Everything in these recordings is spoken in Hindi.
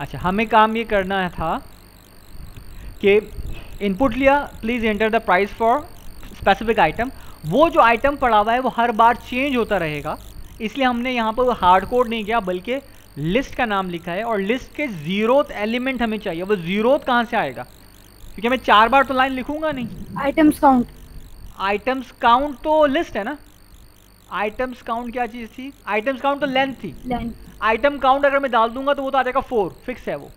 अच्छा, हमें काम ये करना था कि इनपुट लिया, please enter the price for specific item. वो जो आइटम पड़ा हुआ है वो हर बार चेंज होता रहेगा, इसलिए हमने यहाँ पर हार्ड कोड नहीं किया बल्कि लिस्ट का नाम लिखा है, और लिस्ट के जीरोथ एलिमेंट हमें चाहिए। वो जीरोथ कहाँ से आएगा, क्योंकि मैं 4 बार तो लाइन लिखूंगा नहीं। Items count. आइटम्स काउंट तो लिस्ट है ना। आइटम्स काउंट क्या चीज़ थी? आइटम्स काउंट तो लेंथ थी। आइटम काउंट अगर मैं डाल दूंगा तो वो तो आ जाएगा 4, फिक्स है वो।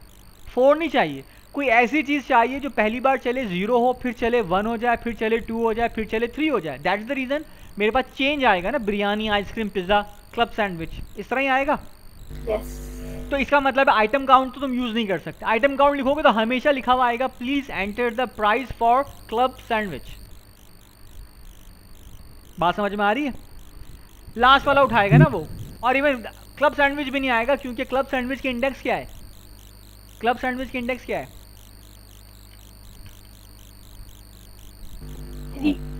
4 नहीं चाहिए, कोई ऐसी चीज़ चाहिए जो पहली बार चले 0 हो, फिर चले 1 हो जाए, फिर चले 2 हो जाए, फिर चले 3 हो जाए। दैट्स द रीज़न मेरे पास चेंज आएगा ना, biryani, ice cream, pizza, club sandwich, इस तरह ही आएगा। तो इसका मतलब है आइटम काउंट तो तुम यूज़ नहीं कर सकते। आइटम काउंट लिखोगे तो हमेशा लिखा हुआ आएगा please enter the price for club sandwich. बात समझ में आ रही है? लास्ट वाला उठाएगा ना वो। और इवन क्लब सैंडविच भी नहीं आएगा, क्योंकि क्लब सैंडविच की इंडेक्स क्या है? क्लब सैंडविच की इंडेक्स क्या है?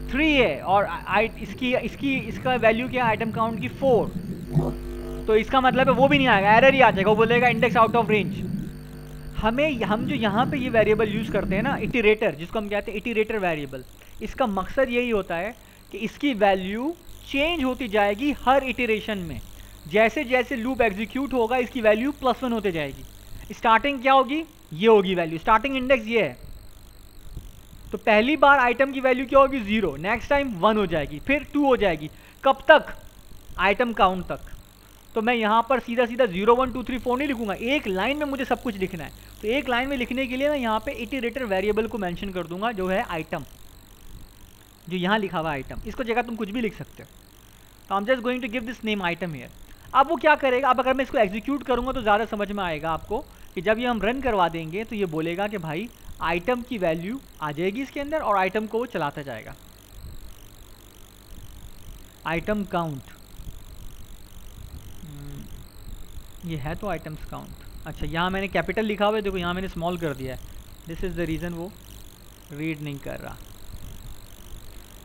3 है। और इसका वैल्यू क्या है आइटम काउंट की? 4। तो इसका मतलब है वो भी नहीं आएगा, एरर ही आ जाएगा, वो बोलेगा इंडेक्स आउट ऑफ रेंज। हम जो यहाँ पे ये वेरिएबल यूज़ करते हैं ना, इटरेटर, जिसको हम कहते हैं इटरेटर वेरिएबल, इसका मकसद यही होता है कि इसकी वैल्यू चेंज होती जाएगी हर इटरेशन में। जैसे जैसे लूप एग्जीक्यूट होगा इसकी वैल्यू +1 होते जाएगी। स्टार्टिंग क्या होगी? ये होगी वैल्यू, स्टार्टिंग इंडेक्स ये है। तो पहली बार आइटम की वैल्यू क्या होगी? 0। नेक्स्ट टाइम 1 हो जाएगी, फिर 2 हो जाएगी। कब तक? आइटम काउंट तक। तो मैं यहाँ पर सीधा 0 1 2 3 4 नहीं लिखूंगा, एक लाइन में मुझे सब कुछ लिखना है। तो एक लाइन में लिखने के लिए मैं यहाँ पे इटरेटर वेरिएबल को मेंशन कर दूंगा, जो है आइटम, जो यहाँ लिखा हुआ आइटम। इसको जगह तुम कुछ भी लिख सकते हो। तो I am just going to give this name item here. अब वो क्या करेगा? अब अगर मैं इसको एग्जीक्यूट करूँगा तो ज़्यादा समझ में आएगा आपको कि जब ये हम रन करवा देंगे तो ये बोलेगा कि भाई आइटम की वैल्यू आ जाएगी इसके अंदर, और आइटम को वो चलाता जाएगा। आइटम काउंट ये है तो आइटम्स काउंट। अच्छा, यहाँ मैंने कैपिटल लिखा हुआ है, देखो यहाँ मैंने स्मॉल कर दिया है। दिस इज़ द रीज़न वो रीड नहीं कर रहा।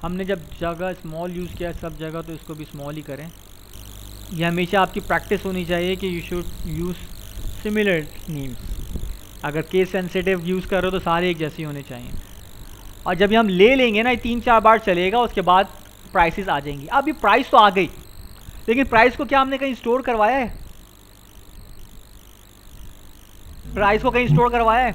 हमने जब जगह स्मॉल यूज़ किया सब जगह, तो इसको भी स्मॉल ही करें। ये हमेशा आपकी प्रैक्टिस होनी चाहिए कि you should use similar names. अगर केस सेंसिटिव यूज़ कर रहे हो तो सारे एक जैसे होने चाहिए। और जब ये हम ले लेंगे ना, 3-4 बार चलेगा, उसके बाद प्राइसेस आ जाएंगी। अब ये प्राइस तो आ गई, लेकिन प्राइस को क्या हमने कहीं स्टोर करवाया है? प्राइस को कहीं स्टोर करवाया है?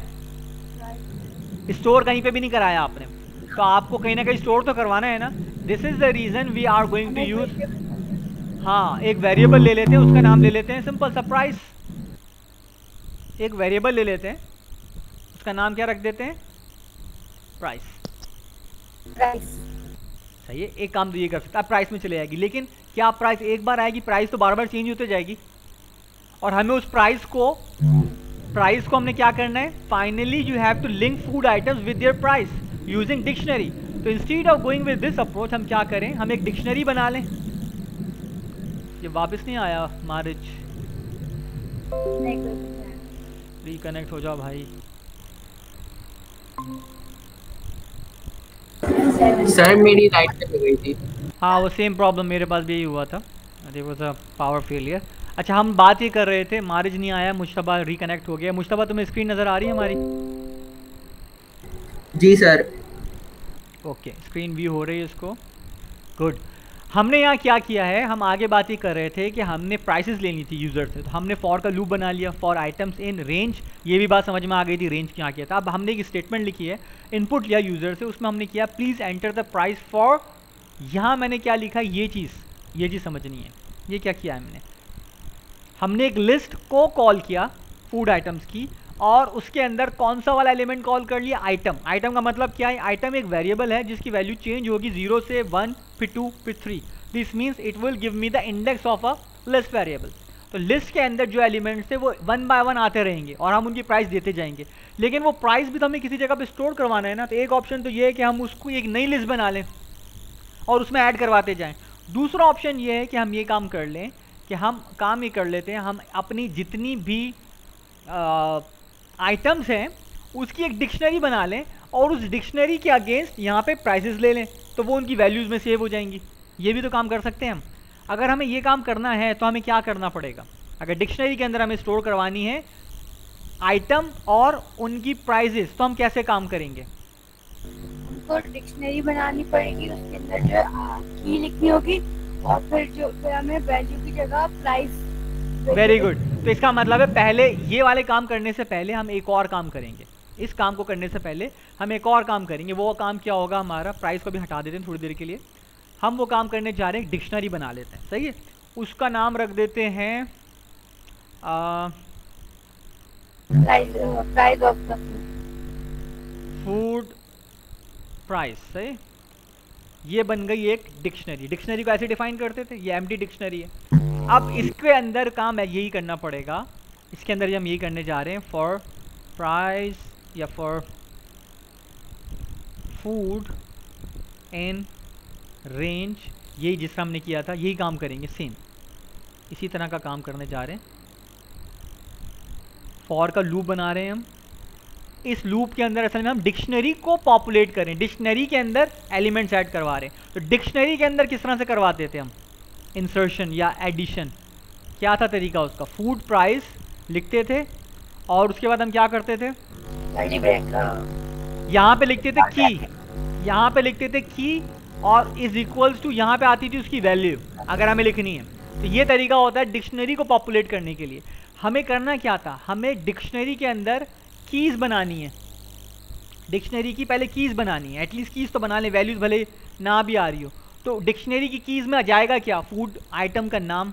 स्टोर कहीं पे भी नहीं कराया आपने। तो आपको कहीं ना कहीं स्टोर तो करवाना है ना। This is the reason we are going to use, हाँ, एक वेरिएबल ले लेते हैं, उसका नाम ले लेते हैं सिंपल सा प्राइस। एक वेरिएबल ले लेते हैं, उसका नाम क्या रख देते हैं? प्राइस। सही है, एक काम तो ये कर सकते हैं, प्राइस में चले जाएगी। लेकिन क्या प्राइस एक बार आएगी? प्राइस तो बार बार चेंज होते जाएगी। और हमें उस प्राइस को हमने क्या करना है? Finally you have to link food items with their price using dictionary. तो instead of going with this approach हम क्या करें? हम एक डिक्शनरी बना लें। ये वापस नहीं आया मारिज, रिकनेक्ट हो जाओ भाई। सर मेरी लाइट चली गई थी। हाँ, वो सेम प्रॉब्लम मेरे पास भी यही हुआ था, there was a power failure. अच्छा, हम बात ही कर रहे थे, मारिज नहीं आया, मुश्तबा रिकनेक्ट हो गया। मुश्तबा तुम्हें स्क्रीन नज़र आ रही है हमारी? जी सर। ओके, स्क्रीन व्यू हो रही है इसको, गुड। हमने यहाँ क्या किया है? हम आगे बात ही कर रहे थे कि हमने प्राइसेस लेनी थी यूज़र से, तो हमने फॉर का लूप बना लिया, फॉर आइटम्स इन रेंज। ये भी बात समझ में आ गई थी, रेंज क्या किया था। अब हमने एक स्टेटमेंट लिखी है, इनपुट लिया यूज़र से, उसमें हमने किया please enter the price for, यहाँ मैंने क्या लिखा? ये चीज़ समझनी है। ये क्या किया हमने एक लिस्ट को कॉल किया फूड आइटम्स की, और उसके अंदर कौन सा वाला एलिमेंट कॉल कर लिया? आइटम। आइटम का मतलब क्या है? आइटम एक वेरिएबल है जिसकी वैल्यू चेंज होगी 0 से 1, फिर 2, फिर 3। This means it will give me the index of a list variable. तो लिस्ट के अंदर जो एलिमेंट्स थे वो 1 बाय 1 आते रहेंगे, और हम उनकी प्राइस देते जाएंगे। लेकिन वो प्राइस भी तो हमें किसी जगह पे स्टोर करवाना है ना। तो एक ऑप्शन तो ये है कि हम उसको एक नई लिस्ट बना लें और उसमें ऐड करवाते जाएँ। दूसरा ऑप्शन ये है कि हम ये काम कर लें कि हम काम ही कर लेते हैं, हम अपनी जितनी भी आइटम्स हैं उसकी एक डिक्शनरी बना लें, और उस डिक्शनरी के अगेंस्ट यहाँ पे प्राइसेस ले लें, तो वो उनकी वैल्यूज़ में सेव हो जाएंगी। ये भी तो काम कर सकते हैं हम। अगर हमें ये काम करना है तो हमें क्या करना पड़ेगा? अगर डिक्शनरी के अंदर हमें स्टोर करवानी है आइटम और उनकी प्राइजेस, तो हम कैसे काम करेंगे? हमको डिक्शनरी बनानी पड़ेगी, उसके अंदर जो की लिखनी होगी और फिर हमें वैल्यू की जगह प्राइस। Very good. तो इसका मतलब है पहले ये वाले काम करने से पहले हम एक और काम करेंगे। इस काम को करने से पहले हम एक और काम करेंगे। वो काम क्या होगा हमारा? प्राइस को भी हटा देते हैं थोड़ी देर के लिए। हम वो काम करने जा रहे हैं, डिक्शनरी बना लेते हैं। सही है, उसका नाम रख देते हैं price of the food price. सही, ये बन गई एक डिक्शनरी। डिक्शनरी को ऐसे डिफाइन करते थे, ये एम्प्टी डिक्शनरी है। अब इसके अंदर काम यही करना पड़ेगा। इसके अंदर हम यही करने जा रहे हैं, फॉर प्राइस या फॉर फूड इन रेंज, यही जिस तरह हमने किया था यही काम करेंगे, सेम इसी तरह का काम करने जा रहे हैं। फॉर का लूप बना रहे हैं हम। इस लूप के अंदर असल में हम डिक्शनरी को पॉपुलेट करें, डिक्शनरी के अंदर एलिमेंट्स ऐड करवा रहे हैं। तो डिक्शनरी के अंदर किस तरह से करवाते थे हम इंसर्शन या एडिशन? क्या था तरीका उसका? फूड प्राइस लिखते थे और उसके बाद हम क्या करते थे? यहाँ पे लिखते थे की, यहाँ पे लिखते थे की और इज इक्वल्स टू, यहाँ पे आती थी उसकी वैल्यू अगर हमें लिखनी है। तो ये तरीका होता है डिक्शनरी को पॉपुलेट करने के लिए। हमें करना क्या था? हमें डिक्शनरी के अंदर कीज बनानी है। डिक्शनरी की पहले कीज बनानी है, एटलीस्ट कीज तो बना लें, वैल्यूज भले ना भी आ रही हो। तो डिक्शनरी की कीज में आ जाएगा क्या? फूड आइटम का नाम।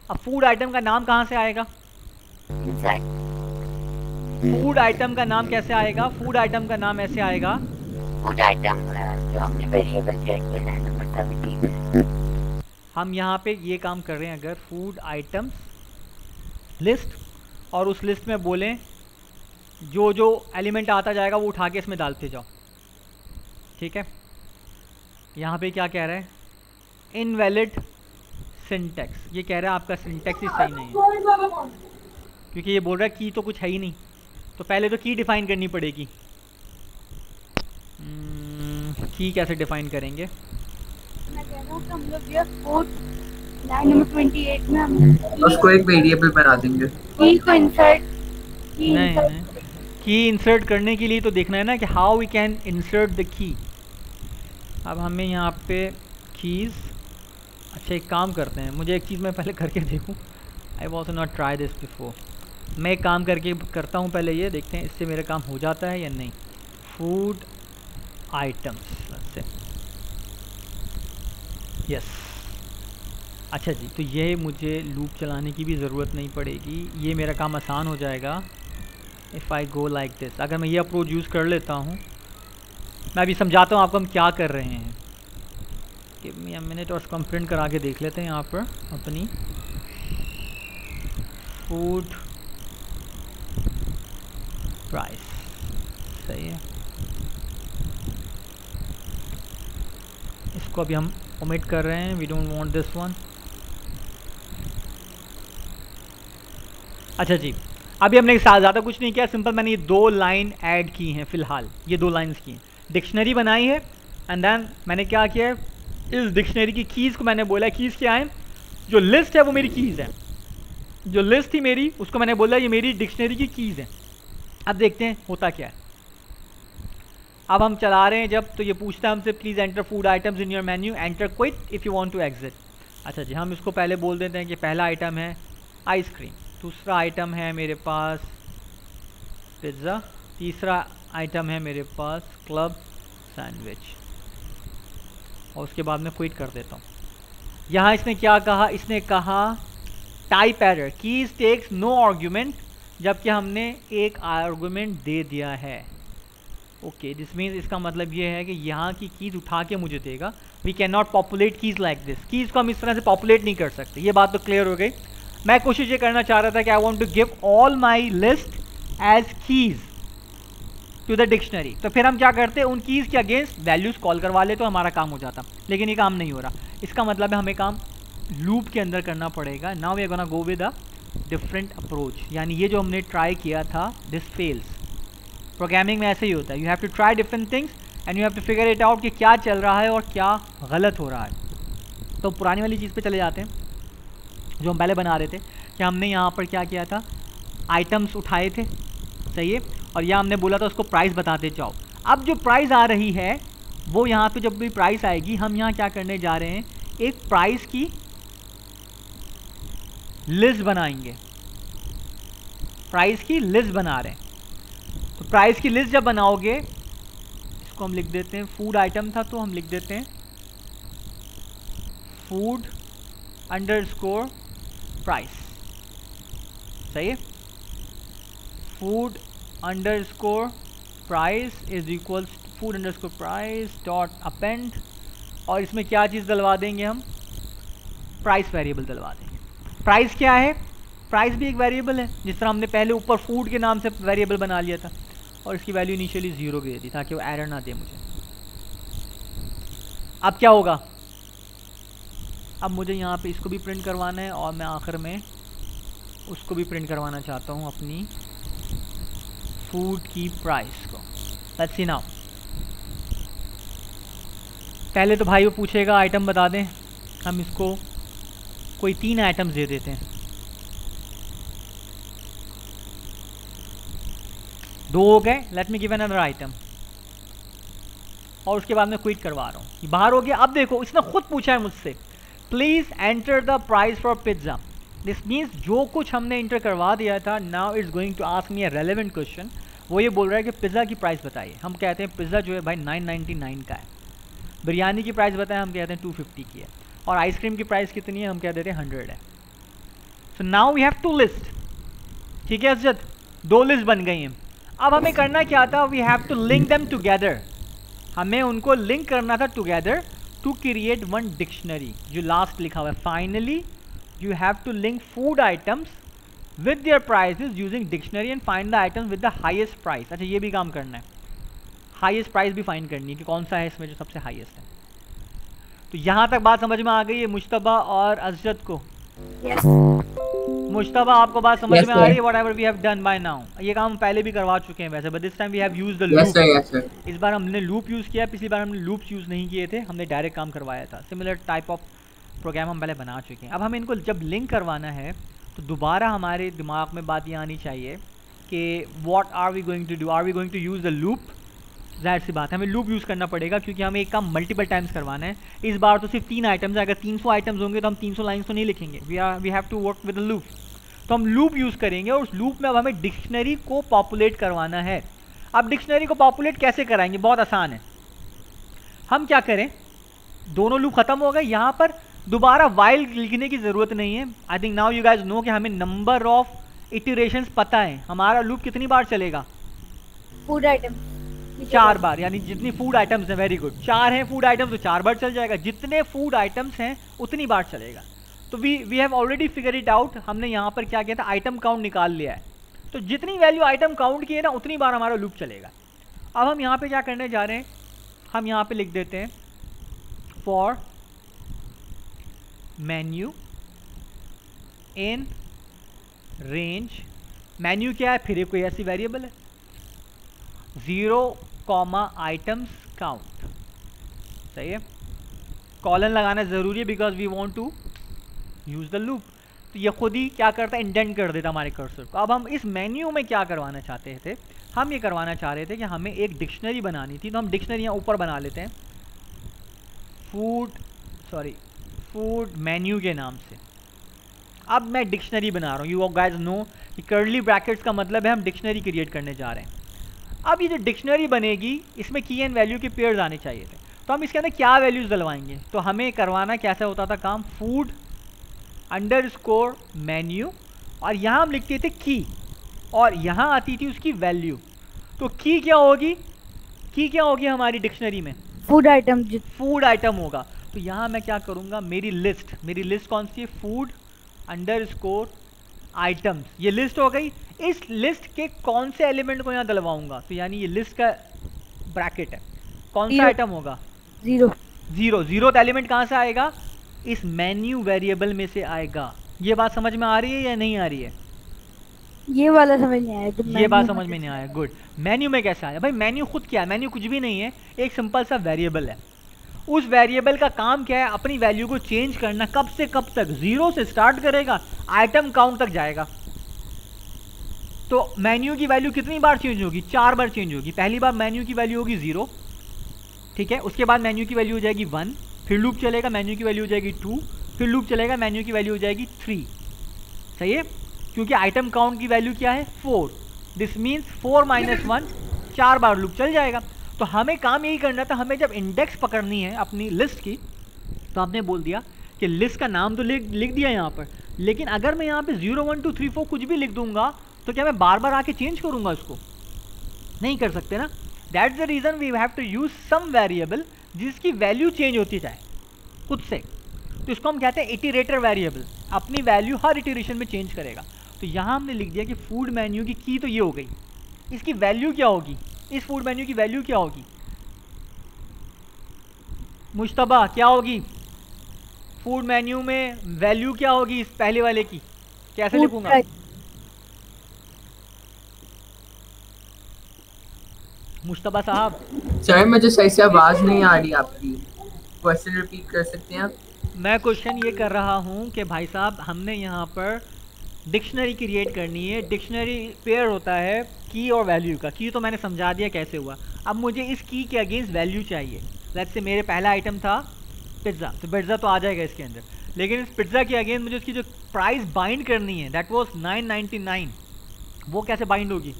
अब फूड आइटम का नाम कहाँ से आएगा? फूड आइटम का नाम कैसे आएगा? फूड आइटम का नाम ऐसे आएगा, फूड आइटम जो हमने वेरिएबल चेक किया है नंबर 17। हम यहाँ पे ये काम कर रहे हैं, अगर फूड आइटम्स लिस्ट और उस लिस्ट में बोलें जो जो एलिमेंट आता जाएगा वो उठा के इसमें डालते जाओ। ठीक है, यहाँ पे क्या कह रहा है? Invalid syntax. ये कह रहा है आपका सिंटैक्स ही सही नहीं है, क्योंकि ये बोल रहा है की तो कुछ है ही नहीं। तो पहले तो की डिफाइन करनी पड़ेगी। की कैसे डिफाइन करेंगे? मैं कह रहा हूँ कि हम लोग ये फूड लाइन नंबर 28 में हम उसको एक वेरिएबल बना देंगे। की को इंसर्ट नहीं, की इंसर्ट करने के लिए तो देखना है ना कि how we can insert the key. अब हमें यहाँ पे कीज़, अच्छा एक काम करते हैं, मुझे एक चीज़ मैं पहले करके देखूँ। I was not try this before. मैं एक काम करके करता हूँ पहले, ये देखते हैं इससे मेरा काम हो जाता है या नहीं। फूड आइटम्स से, यस। अच्छा जी, तो ये मुझे लूप चलाने की भी ज़रूरत नहीं पड़ेगी, ये मेरा काम आसान हो जाएगा। If I go like this, अगर मैं ये अप्रोच यूज़ कर लेता हूँ, मैं अभी समझाता हूँ आपको हम क्या कर रहे हैं। गिव मी अ मिनट, और इसको हम प्रिंट करा के देख लेते हैं यहाँ पर अपनी फूड प्राइस। सही है, इसको अभी हम ओमिट कर रहे हैं, we don't want this one. अच्छा जी, अभी हमने ज़्यादा कुछ नहीं किया, सिंपल मैंने ये 2 लाइन ऐड की हैं फ़िलहाल, ये 2 लाइंस की हैं। डिक्शनरी बनाई है एंड देन मैंने क्या किया है, इस डिक्शनरी की कीज़ को मैंने बोला कीज़ क्या है, जो लिस्ट है वो मेरी कीज़ है। जो लिस्ट थी मेरी उसको मैंने बोला ये मेरी डिक्शनरी की कीज़ है। अब देखते हैं होता क्या है। अब हम चला रहे हैं जब, तो ये पूछता है हमसे please enter food items in your menu, enter quit if you want to exit. अच्छा जी, हम इसको पहले बोल देते हैं कि पहला आइटम है आइसक्रीम, दूसरा आइटम है मेरे पास पिज़्ज़ा, तीसरा आइटम है मेरे पास क्लब सैंडविच, और उसके बाद मैं क्विट कर देता हूँ। यहाँ इसने क्या कहा? इसने कहा type error, keys takes no argument, जबकि हमने एक आर्गुमेंट दे दिया है। ओके, दिस मीन्स इसका मतलब ये है कि यहाँ की कीज़ उठा के मुझे देगा। We can not populate keys like this, keys को हम इस तरह से पॉपुलेट नहीं कर सकते। ये बात तो क्लियर हो गई। मैं कोशिश ये करना चाह रहा था कि I want to give all my list as keys to the dictionary. तो फिर हम क्या करते, उन कीज़ के अगेंस्ट वैल्यूज़ कॉल करवा ले तो हमारा काम हो जाता, लेकिन ये काम नहीं हो रहा। इसका मतलब है हमें काम लूप के अंदर करना पड़ेगा। Now we are gonna go with a different approach, यानी ये जो हमने ट्राई किया था दिस फेल्स। प्रोग्रामिंग में ऐसे ही होता है, you have to try different things and you have to figure it out कि क्या चल रहा है और क्या गलत हो रहा है। तो पुरानी वाली चीज़ पे चले जाते हैं जो हम पहले बना रहे थे कि हमने यहाँ पर क्या किया था, आइटम्स उठाए थे, सही है। और यहाँ हमने बोला था उसको प्राइस बताते जाओ। अब जो प्राइस आ रही है वो यहाँ पे जब भी प्राइस आएगी हम यहाँ क्या करने जा रहे हैं, एक प्राइस की लिस्ट बनाएंगे। प्राइस की लिस्ट बना रहे हैं। तो प्राइस की लिस्ट जब बनाओगे, इसको हम लिख देते हैं, फूड आइटम था तो हम लिख देते हैं फूड अंडरस्कोर प्राइस। सही है। Food underscore price is equals food underscore price dot append, और इसमें क्या चीज़ डलवा देंगे हम, प्राइस वेरिएबल डलवा देंगे। प्राइस क्या है, प्राइस भी एक वेरिएबल है, जिस तरह हमने पहले ऊपर फूड के नाम से वेरिएबल बना लिया था और इसकी वैल्यू इनिशियली 0 दे दी ताकि वो एरर ना दे मुझे। अब क्या होगा, अब मुझे यहाँ पे इसको भी प्रिंट करवाना है और मैं आखिर में उसको भी प्रिंट करवाना चाहता हूँ अपनी फूड की प्राइस को। Let's see now. पहले तो भाई वो पूछेगा आइटम बता दें, हम इसको कोई 3 आइटम्स दे देते हैं। 2 हो गए, late me give another item, और उसके बाद मैं क्विट करवा रहा हूँ। ये बाहर हो गया। अब देखो इसने खुद पूछा है मुझसे, please enter the price for pizza. This means जो कुछ हमने इंटर करवा दिया था, now it's going to ask me a relevant question. वो ये बोल रहा है कि पिज़्ज़ा की प्राइस बताइए। हम कहते हैं पिज़्ज़ा जो है भाई 999 का है। बिरयानी की प्राइस बताएं, हम कहते हैं 250 की है। और आइसक्रीम की प्राइस कितनी है, हम कह देते हैं 100 है। So now we have to list. ठीक है अजद, 2 लिस्ट बन गई हैं। अब हमें करना क्या था, we have to link them together. हमें उनको लिंक करना था together to create one dictionary, जो लास्ट लिखा हुआ है। Finally you have to link food items with their prices using dictionary and find the items with the highest price. अच्छा, ये भी काम करना है, हाईएस्ट प्राइस भी फाइंड करनी है कि कौन सा है इसमें जो सबसे हाईएस्ट है। तो यहाँ तक बात समझ में आ गई है मुश्तबा और अजद को? Yes. मुश्तबा आपको बात समझ Yes, में आ रही है? sir. Whatever we have done by now. ये काम हम पहले भी करवा चुके हैं वैसे, but this time we have used the Yes loop. sir, yes sir. इस बार हमने लूप यूज़ किया, पिछली बार हमने लूप्स यूज़ नहीं किए थे, हमने डायरेक्ट काम करवाया था। सिमिलर टाइप ऑफ प्रोग्राम हम पहले बना चुके हैं। अब हमें इनको जब लिंक करवाना है तो दोबारा हमारे दिमाग में बात ये आनी चाहिए कि what are we going to do, are we going to use the loop. जाहिर सी बात है हमें लूप यूज़ करना पड़ेगा क्योंकि हमें एक काम मल्टीपल टाइम्स करवाना है। इस बार तो सिर्फ 3 आइटम्स है, अगर 300 आइटम्स होंगे तो हम 300 लाइन्स तो नहीं लिखेंगे। We have to work with the loop. तो हम लूप यूज़ करेंगे और उस लूप में अब हमें डिक्शनरी को पॉपुलेट करवाना है। अब डिक्शनरी को पॉपुलेट कैसे कराएंगे, बहुत आसान है। हम क्या करें, दोनों लूप खत्म हो गए, यहाँ पर दोबारा वाइल लिखने की ज़रूरत नहीं है। I think now you guys know कि हमें नंबर ऑफ इटरेशंस पता है। हमारा लूप कितनी बार चलेगा, फूड आइटम 4 बार, यानी जितनी फूड आइटम्स हैं, वेरी गुड, 4 हैं फूड आइटम्स तो 4 बार चल जाएगा। जितने फूड आइटम्स हैं उतनी बार चलेगा। तो we have already figure it out. हमने यहाँ पर क्या किया था, आइटम काउंट निकाल लिया है। तो जितनी वैल्यू आइटम काउंट की है ना, उतनी बार हमारा लूप चलेगा। अब हम यहाँ पे क्या करने जा रहे हैं, हम यहाँ पे लिख देते हैं for menu in range. Menu क्या है, फिर कोई ऐसी वेरिएबल है, 0, आइटम्स काउंट। सही है, कॉलन लगाना ज़रूरी है because we want to use the loop. तो ये खुद ही क्या करता है, इंडेंट कर देता हमारे कर्सर को। अब हम इस मेन्यू में क्या करवाना चाहते थे, हम ये करवाना चाह रहे थे कि हमें एक डिक्शनरी बनानी थी। तो हम डिक्शनरी यहाँ ऊपर बना लेते हैं फूड मेन्यू के नाम से। अब मैं डिक्शनरी बना रहा हूँ। यू गाइज नो कि कर्ली ब्रैकेट्स का मतलब है हम डिक्शनरी क्रिएट करने जा रहे हैं। अब ये जो डिक्शनरी बनेगी इसमें की एंड वैल्यू के पेयर्स आने चाहिए थे। तो हम इसके अंदर क्या वैल्यूज़ डलवाएंगे, तो हमें करवाना कैसा होता था काम, फूड अंडरस्कोर मेन्यू, और यहाँ हम लिखते थे की, और यहाँ आती थी उसकी वैल्यू। तो की क्या होगी हमारी डिक्शनरी में, फूड आइटम होगा। तो यहाँ मैं क्या करूँगा, मेरी लिस्ट कौन सी है, फूड अंडरस्कोर आइटम्स। ये लिस्ट हो गई। इस लिस्ट के कौन से एलिमेंट को यहाँ डलवाऊंगा, तो यानी ये लिस्ट का ब्रैकेट है, कौन सा आइटम होगा, 0। जीरो एलिमेंट कहाँ से आएगा, इस मेन्यू वेरिएबल में से आएगा। ये बात समझ में आ रही है या नहीं आ रही है? ये वाला समझ नहीं आया। ये बात समझ में नहीं आया, गुड। मेन्यू में कैसे आया भाई, मेन्यू खुद क्या है, मेन्यू कुछ भी नहीं है, एक सिंपल सा वेरिएबल है। उस वेरिएबल का काम क्या है, अपनी वैल्यू को चेंज करना। कब से कब तक, 0 से स्टार्ट करेगा, आइटम काउंट तक जाएगा। तो मेन्यू की वैल्यू कितनी बार चेंज होगी? 4 बार चेंज होगी। पहली बार मेन्यू की वैल्यू होगी 0, ठीक है, उसके बाद मेन्यू की वैल्यू हो जाएगी 1, फिर लूप चलेगा, मेन्यू की वैल्यू हो जाएगी 2, फिर लूप चलेगा, मेन्यू की वैल्यू हो जाएगी 3। सही है, क्योंकि आइटम काउंट की वैल्यू क्या है? 4। दिस मीन्स 4 - 1, 4 बार लूप चल जाएगा। तो हमें काम यही करना था, हमें जब इंडेक्स पकड़नी है अपनी लिस्ट की, तो आपने बोल दिया कि लिस्ट का नाम तो लिख दिया यहाँ पर, लेकिन अगर मैं यहाँ पे 0 1 2 3 4 कुछ भी लिख दूंगा तो क्या मैं बार बार आके चेंज करूंगा इसको? नहीं कर सकते ना। That's the reason we have to use some variable जिसकी वैल्यू चेंज होती जाए खुद से। तो इसको हम कहते हैं इटरेटर वेरिएबल, अपनी वैल्यू हर इटरेशन में चेंज करेगा। तो यहाँ हमने लिख दिया कि फूड मेन्यू की तो ये हो गई, इसकी वैल्यू क्या होगी? इस फूड मेन्यू की वैल्यू क्या होगी? मुश्तबा क्या होगी? फूड मेन्यू में वैल्यू क्या होगी इस पहले वाले की? कैसे लिखूंगा? मुश्तबा साहब। सर मुझे सही से आवाज नहीं आ रही आपकी, क्वेश्चन रिपीट कर सकते हैं आप? मैं क्वेश्चन ये कर रहा हूँ कि भाई साहब हमने यहाँ पर डिक्शनरी क्रिएट करनी है। डिक्शनरी पेयर होता है की और वैल्यू का। की तो मैंने समझा दिया कैसे हुआ। अब मुझे इस की के अगेंस्ट वैल्यू चाहिए। लेट्स से मेरे पहला आइटम था पिज़्ज़ा, तो पिज़्ज़ा तो आ जाएगा इसके अंदर, लेकिन इस पिज़्ज़ा के अगेंस्ट मुझे उसकी जो प्राइस बाइंड करनी है दैट वाज 9.99, वो कैसे बाइंड होगी?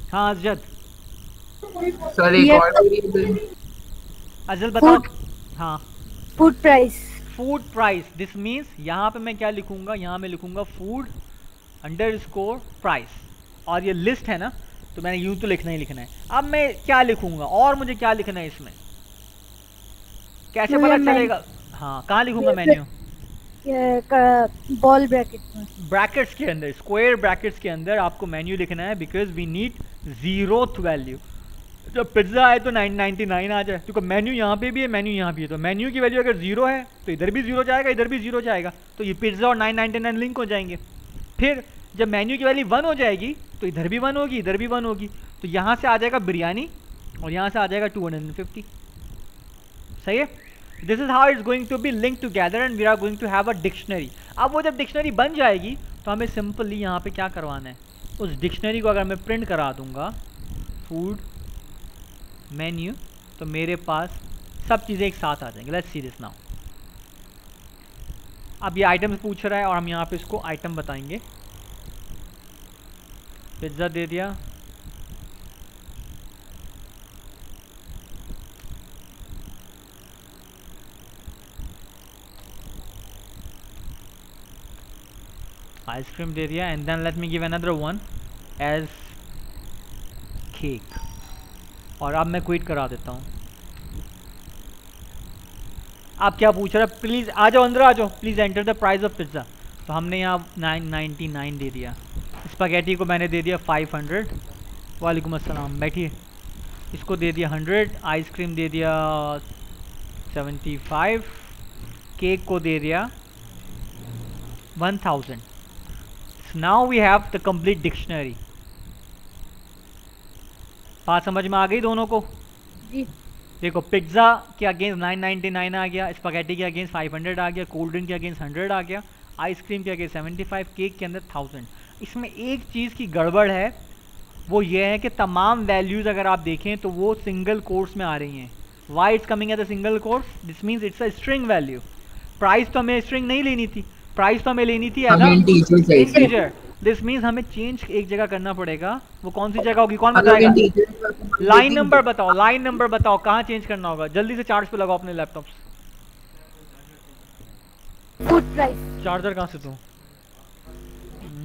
हाँ अजद, सॉरी एक और वेरिएबल अजल बताओ। हाँ food price. Food price, this means यहाँ पे मैं क्या लिखूंगा? यहाँ मैं लिखूंगा फूड अंडरस्कोर प्राइस, और ये लिस्ट है ना, तो मैंने यूं तो लिखना ही लिखना है। अब मैं क्या लिखूंगा और मुझे क्या लिखना है इसमें? कैसे पता चलेगा? हाँ कहाँ लिखूंगा मेन्यू? बॉल ब्रैकेट में, ब्रैकेट्स के अंदर, स्क्वायर ब्रैकेट्स के अंदर आपको मेन्यू लिखना है, because we need 0th value. जब पिज्ज़ा आए तो 9.99 आ जाए, क्योंकि मेन्यू यहाँ पे भी है, मेन्यू यहाँ भी है, तो मेन्यू की वैल्यू अगर 0 है तो इधर भी 0 जाएगा, इधर भी 0 जाएगा, तो ये पिज्ज़ा और 9.99 लिंक हो जाएंगे। फिर जब मेन्यू की वैल्यू 1 हो जाएगी तो इधर भी 1 होगी, इधर भी 1 होगी, तो यहाँ से आ जाएगा बिरयानी और यहाँ से आ जाएगा 250। सही है? This is how it's going to be link together and we are going to have a dictionary. अब वो जब डिक्शनरी बन जाएगी तो हमें सिंपली यहाँ पे क्या करवाना है? उस डिक्शनरी को अगर मैं प्रिंट करा दूंगा फूड मेन्यू, तो मेरे पास सब चीज़ें एक साथ आ जाएंगी। Let's see this now. अब ये आइटम्स पूछ रहा है और हम यहाँ पे इसको आइटम बताएंगे। पिज्ज़ा दे दिया, आइसक्रीम दे दिया, and then let me give another one as cake, और अब मैं क्विट करा देता हूँ। आप क्या पूछ रहा है? प्लीज़ आ जाओ, अंदर आ जाओ, please enter the price of pizza. तो हमने यहाँ 9.99 दे दिया, स्पैगेटी को मैंने दे दिया 500, वालेकुम अस्सलाम, बैठिए। इसको दे दिया 100, आइसक्रीम दे दिया 75, केक को दे दिया 1000। Now we have the complete dictionary. बात समझ में आ गई दोनों को? जी। देखो पिज्ज़ा के अगेंस्ट 9.99 आ गया, स्पैगेटी के अगेंस्ट 500 आ गया, कोल्ड ड्रिंक के अगेंस्ट 100 आ गया, आइसक्रीम के अगेंस्ट 75, केक के अंदर 1000। इसमें एक चीज़ की गड़बड़ है, वो ये है कि तमाम वैल्यूज़ अगर आप देखें तो वो सिंगल कोट्स में आ रही हैं। Why it's coming at the single quotes? This means it's a string value. Price तो हमें स्ट्रिंग नहीं लेनी थी, प्राइस तो हमें लेनी थी as a integer. This means हमें चेंज एक जगह करना पड़ेगा। वो कौन सी जगह होगी, कौन बताएगा? लाइन नंबर बताओ, लाइन नंबर बताओ, कहाँ चेंज करना होगा? जल्दी से चार्ज पे लगाओ अपने लैपटॉप। Food price. चार्जर कहाँ से दूँ?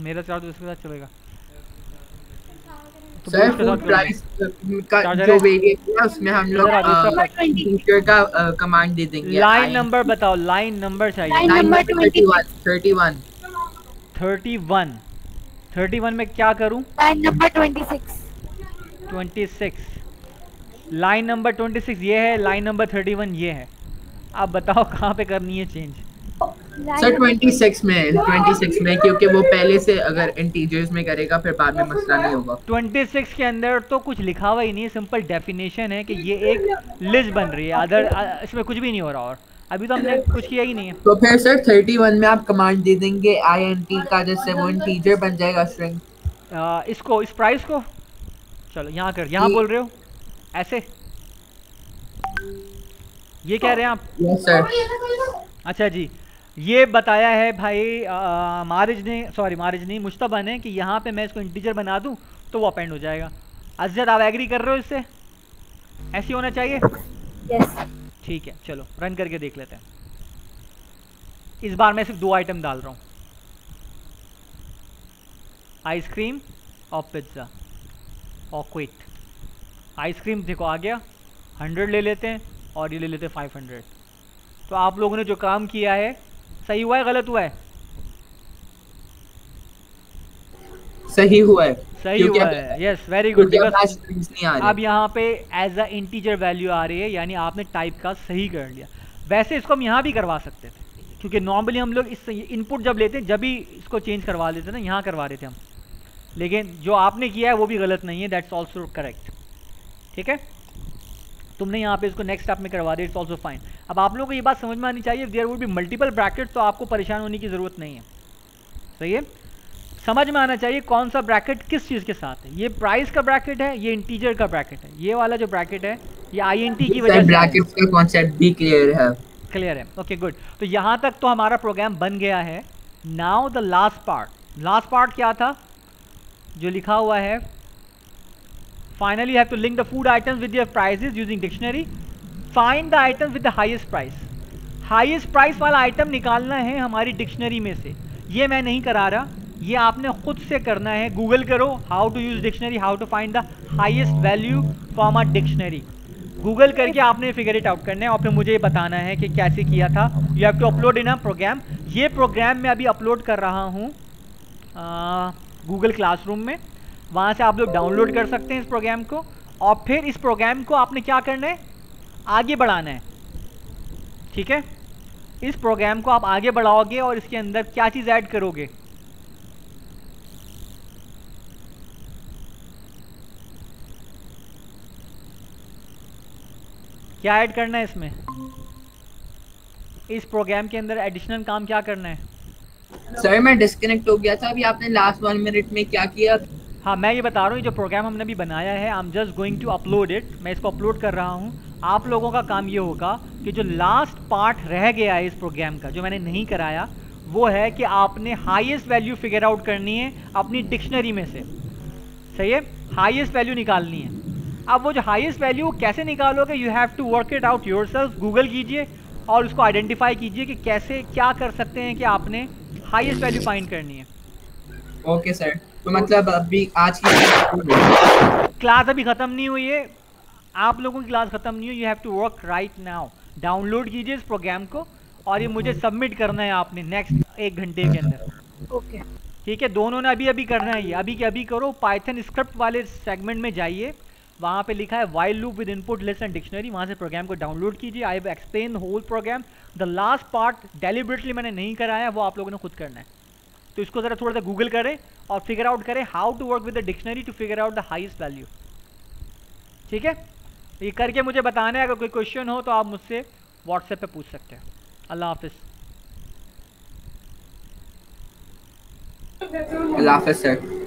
मेरा चार्जर इसके साथ चलेगा। तो सर फूड प्राइस का जो वेरिएबल है उसमें हम लोग टीचर का कमांड दे देंगे। लाइन नंबर बताओ, लाइन नंबर चाहिए। Line number 31। 31 में क्या करूं? Line number 26। 26, लाइन नंबर 26 ये है, लाइन नंबर 31 ये है। आप बताओ कहाँ पे करनी है चेंज? सर 26 में, क्योंकि वो पहले से अगर इंटीजर्स में करेगा फिर बाद में मसला नहीं होगा। 26 के अंदर तो कुछ लिखा हुआ ही नहीं है, सिंपल डेफिनेशन है कि ये एक लिस्ट बन रही है, अदर इसमें कुछ भी नहीं हो रहा। और अभी तो हमने कुछ किया ही नहीं है। तो फिर सर 31 में आप कमांड दे देंगे int का, जिससे वो इंटीजर बन जाएगा स्ट्रिंग। इसको, इस प्राइस को, चलो यहाँ कर, यहाँ बोल रहे हो ऐसे, ये कह रहे हैं आप? Yes sir. अच्छा जी, ये बताया है भाई मारिज ने, सॉरी मारिज नहीं, मुश्तबा ने, कि यहाँ पे मैं इसको इंटीजर बना दूँ तो वो अपेंड हो जाएगा। अज़द आप एग्री कर रहे हो इससे? ऐसी होना चाहिए? यस। ठीक है, चलो रन करके देख लेते हैं। इस बार मैं सिर्फ 2 आइटम डाल रहा हूँ, आइसक्रीम और पिज्ज़ा और क्विट। आइसक्रीम देखो आ गया, 100 ले लेते हैं और ये ले लेते हैं 500। तो आप लोगों ने जो काम किया है सही हुआ है गलत हुआ है? सही हुआ है। सही हुआ है, यस वेरी गुड। अब यहाँ पे एज अ इंटीजर वैल्यू आ रही है, यानी आपने टाइप का सही कर लिया। वैसे इसको हम यहाँ भी करवा सकते थे, क्योंकि नॉर्मली हम लोग इस इनपुट जब लेते हैं जब भी इसको चेंज करवा लेते ना, यहाँ करवा रहे थे हम, लेकिन जो आपने किया है वो भी गलत नहीं है, दैट्स ऑल्सो करेक्ट। ठीक है, तुमने यहाँ पे इसको नेक्स्ट स्टेप में करवा दिया, इट्स ऑल्सो फाइन। अब आप लोगों को ये बात समझ में आनी चाहिए, there would be multiple bracket, तो आपको परेशान होने की ज़रूरत नहीं है। सही है, समझ में आना चाहिए कौन सा ब्रैकेट किस चीज़ के साथ है। ये प्राइस का ब्रैकेट है, ये इंटीजर का ब्रैकेट है। ये वाला जो ब्रैकेट है ये INT की वजह से ब्रैकेट्स का कॉन्सेप्ट भी क्लियर है। क्लियर है, ओके गुड। तो यहाँ तक तो हमारा प्रोग्राम बन गया है। नाउ द लास्ट पार्ट क्या था जो लिखा हुआ है? Finally have to link the food items with their prices using dictionary, find the items with the highest price. Highest price वाला आइटम निकालना है हमारी डिक्शनरी में से। ये मैं नहीं करा रहा, ये आपने खुद से करना है। गूगल करो how to use dictionary, how to find the highest value from a dictionary. Google करके आपने फिगर इट आउट करना है और फिर मुझे ये बताना है कि कैसे किया था। You have to upload in a program. ये प्रोग्राम मैं अभी अपलोड कर रहा हूँ गूगल क्लासरूम में, वहाँ से आप लोग डाउनलोड कर सकते हैं इस प्रोग्राम को। और फिर इस प्रोग्राम को आपने क्या करना है, आगे बढ़ाना है। ठीक है, इस प्रोग्राम को आप आगे बढ़ाओगे और इसके अंदर क्या चीज़ ऐड करोगे? क्या ऐड करना है इसमें? इस प्रोग्राम के अंदर एडिशनल काम क्या करना है? सर मैं डिस्कनेक्ट हो गया था अभी, आपने लास्ट 1 मिनट में क्या किया? हाँ मैं ये बता रहा हूँ, जो प्रोग्राम हमने अभी बनाया है, I am just going to upload it. मैं इसको अपलोड कर रहा हूँ। आप लोगों का काम ये होगा कि जो लास्ट पार्ट रह गया है इस प्रोग्राम का, जो मैंने नहीं कराया, वो है कि आपने हाईएस्ट वैल्यू फिगर आउट करनी है अपनी डिक्शनरी में से। सही है, हाईएस्ट वैल्यू निकालनी है। अब वो जो हाईएस्ट वैल्यू कैसे निकालोगे, you have to work it out yourself. Google कीजिए और उसको आइडेंटिफाई कीजिए कि कैसे क्या कर सकते हैं कि आपने हाईएस्ट वैल्यू फाइंड करनी है। ओके सर, तो मतलब अभी आज की क्लास अभी ख़त्म नहीं हुई है, आप लोगों की क्लास ख़त्म नहीं हुई। You have to work right now. Download कीजिए इस प्रोग्राम को और ये मुझे सबमिट करना है आपने नेक्स्ट 1 घंटे के अंदर। ओके ठीक है, दोनों ने अभी अभी करना है। ये अभी के अभी करो। पाइथन स्क्रिप्ट वाले सेगमेंट में जाइए, वहाँ पे लिखा है while loop with input list and dictionary, वहाँ से प्रोग्राम को डाउनलोड कीजिए। I have explain the whole program. The last part deliberately मैंने नहीं कराया, वो आप लोगों ने खुद करना है। तो इसको ज़रा थोड़ा सा गूगल करें और फिगर आउट करें how to work with the dictionary to figure out the highest value. ठीक है, ये करके मुझे बताना है। अगर कोई क्वेश्चन हो तो आप मुझसे व्हाट्सएप पे पूछ सकते हैं। अल्लाह हाफिज़। अल्लाह हाफ़िज़ सर।